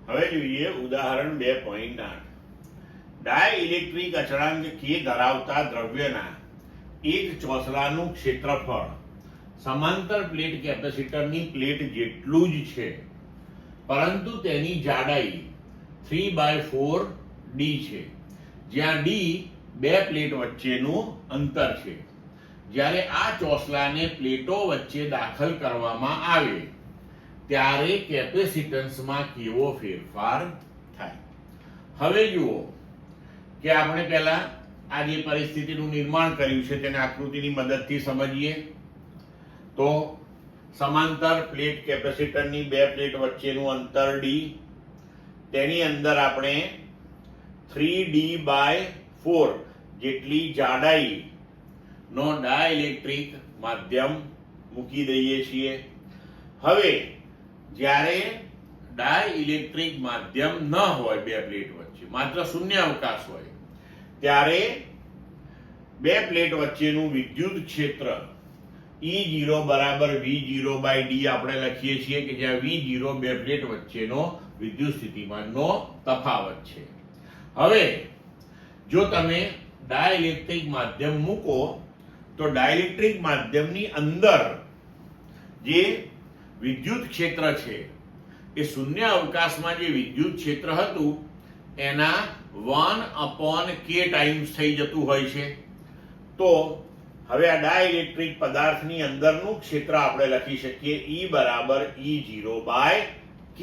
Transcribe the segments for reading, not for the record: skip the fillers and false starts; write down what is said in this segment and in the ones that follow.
હવે જોઈએ ઉદાહરણ 2.8. ડાયઇલેક્ટ્રિક અચળાંક કે ધરાવતા દ્રવ્યના એક ચોસલાનું ક્ષેત્રફળ સમાંતર પ્લેટ કેપેસિટરની પ્લેટ જેટલું જ છે, પરંતુ તેની જાડાઈ 3/4 d છે, જ્યાં d બે પ્લેટ વચ્ચેનું અંતર છે. જ્યારે આ ચોસલાને પ્લેટો વચ્ચે દાખલ કરવામાં આવે ત્યારે કેપેસિટન્સમાં કેવો ફેરફાર થાય? હવે જુઓ કે આપણે પહેલા આ જે પરિસ્થિતિનું નિર્માણ કર્યું છે તેને આકૃતિની મદદથી સમજીએ. તો સમાંતર પ્લેટ કેપેસિટરની બે પ્લેટ વચ્ચેનું અંતર d, તેની અંદર આપણે 3d/4 જેટલી જાડાઈ નો ડાઇલેક્ટ્રિક માધ્યમ મૂકી દઈએ છીએ. હવે જ્યારે ડાઇલેક્ટ્રિક માધ્યમ ન હોય બે પ્લેટ વચ્ચે, માત્ર શૂન્યાવકાશ હોય, ત્યારે બે પ્લેટ વચ્ચેનું વિદ્યુત ક્ષેત્ર E0 બરાબર V0/d આપણે લખીએ છીએ કે જ્યાં V0 બે પ્લેટ વચ્ચેનો વિદ્યુત સ્થિતિમાનનો તફાવત છે. હવે જો તમે ડાઇલેક્ટ્રિક માધ્યમ મૂકો તો ડાઇલેક્ટ્રિક માધ્યમની અંદર જે વિદ્યુત ક્ષેત્ર છે એ શૂન્ય અવકાશમાં જે વિદ્યુત ક્ષેત્ર હતું એના 1/k ટાઈમ્સ થઈ જતું હોય છે. તો હવે આ ડાઇલેક્ટ્રિક પદાર્થની અંદરનું ક્ષેત્ર આપણે લખી શકીએ E બરાબર E0/k.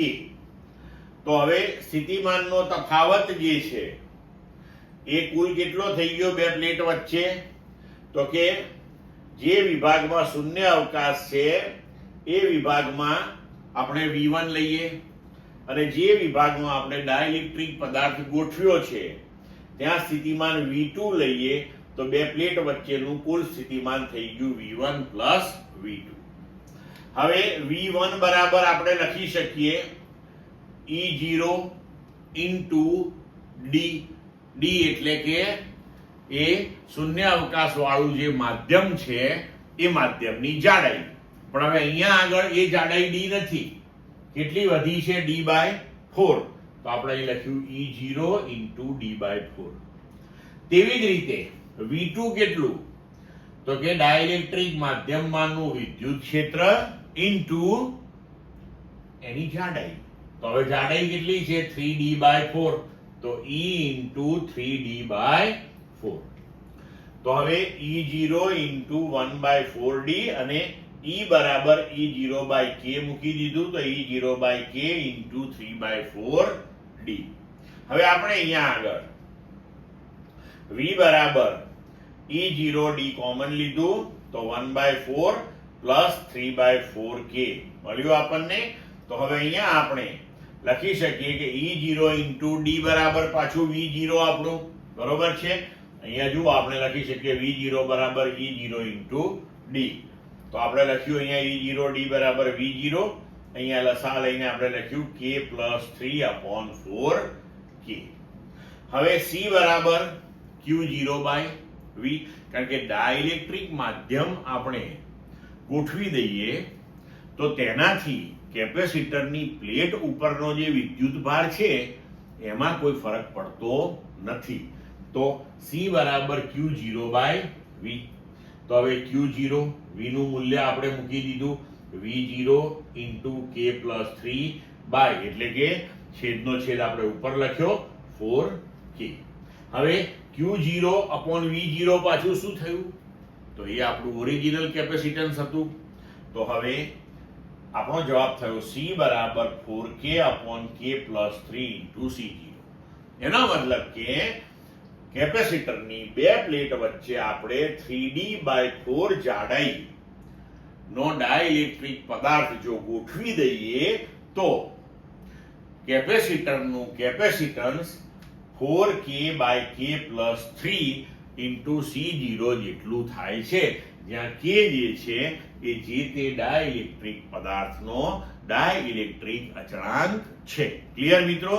તો હવે સ્થિતિમાનનો તફાવત જે છે એ કુલ કેટલો થઈ ગયો બે પ્લેટ વચ્ચે? તો કે જે વિભાગમાં શૂન્ય અવકાશ છે એ વિભાગમાં આપણે V1 લઈએ અને જે વિભાગમાં આપણે ડાઇલેક્ટ્રિક પદાર્થ ગોઠવ્યો છે ત્યાં સ્થિતિમાન V2 લઈએ તો બે પ્લેટ વચ્ચેનું કુલ સ્થિતિમાન થઈ ગયું V1 plus V2. હવે V1 બરાબર આપણે લખી શકીએ E0 into d. d એટલે કે એ શૂન્ય અવકાશ વાળું જે માધ્યમ છે એ માધ્યમની જાડાઈ. પણ હવે અહીંયા આગળ એ જાડાઈ d નથી, કેટલી વધી છે? d/4. તો આપણે અહીં લખ્યું E0 into d/4. તેવી જ રીતે V2 કેટલું? તો કે ડાઇલેક્ટ્રિક માધ્યમમાંનું વિદ્યુત ક્ષેત્ર ઇન્ટુ એની જાડાઈ. તો હવે જાડાઈ કેટલી છે? 3d/4. તો E into 3d/4. તો હવે E0 into 1/4d અને E બરાબર E0/k મૂકી દીધું તો E0/k into 3/4d. હવે આપણે અહીંયા આગળ V બરાબર E0d કોમન લીધું તો 1/4 પ્લસ 3/4k મળ્યું આપણને. તો હવે અહીંયા આપણે લખી શકીએ કે E0 into d બરાબર પાછું V0 આપણું, બરોબર છે? અહીંયા જુઓ આપણે લખી શકીએ V0 બરાબર E0 into d. તો આપણે લખ્યું અહીંયા E0d બરાબર V0, અહીંયા લસા લઈને આપણે લખ્યું k plus 3/4k. હવે C બરાબર Q0/V, કારણ કે ડાઇલેક્ટ્રિક માધ્યમ આપણે ગોઠવી દઈએ તો તેનાથી કેપેસિટરની પ્લેટ ઉપરનો જે વિદ્યુત ભાર છે એમાં કોઈ ફરક પડતો નથી. તો C બરાબર Q0/V. તો હવે Q0 V નું મૂલ્ય આપણે મૂકી દીધું V0 into k plus 3 એટલે કે છેદનો છેદ આપણે ઉપર લખ્યો 4k. હવે Q0 upon V0 પાછું શું થયું? તો એ આપણું ઓરિજિનલ કેપેસિટન્સ હતું. તો હવે આપણો જવાબ થયો C બરાબર 4k upon k plus 3 into C0. એનો મતલબ કે કેપેસિટરની બે પ્લેટ વચ્ચે આપણે 3d/4 જાડાઈ નો ડાઇલેક્ટ્રિક પદાર્થ જો ગોઠવી દઈએ તો કેપેસિટરનું capacitance 4k/k plus 3 into C0 જેટલું થાય છે, જ્યાં k જે છે એ જે તે ડાઇલેક્ટ્રિક પદાર્થનો ડાઇલેક્ટ્રિક અચળાંક છે. ક્લિયર મિત્રો?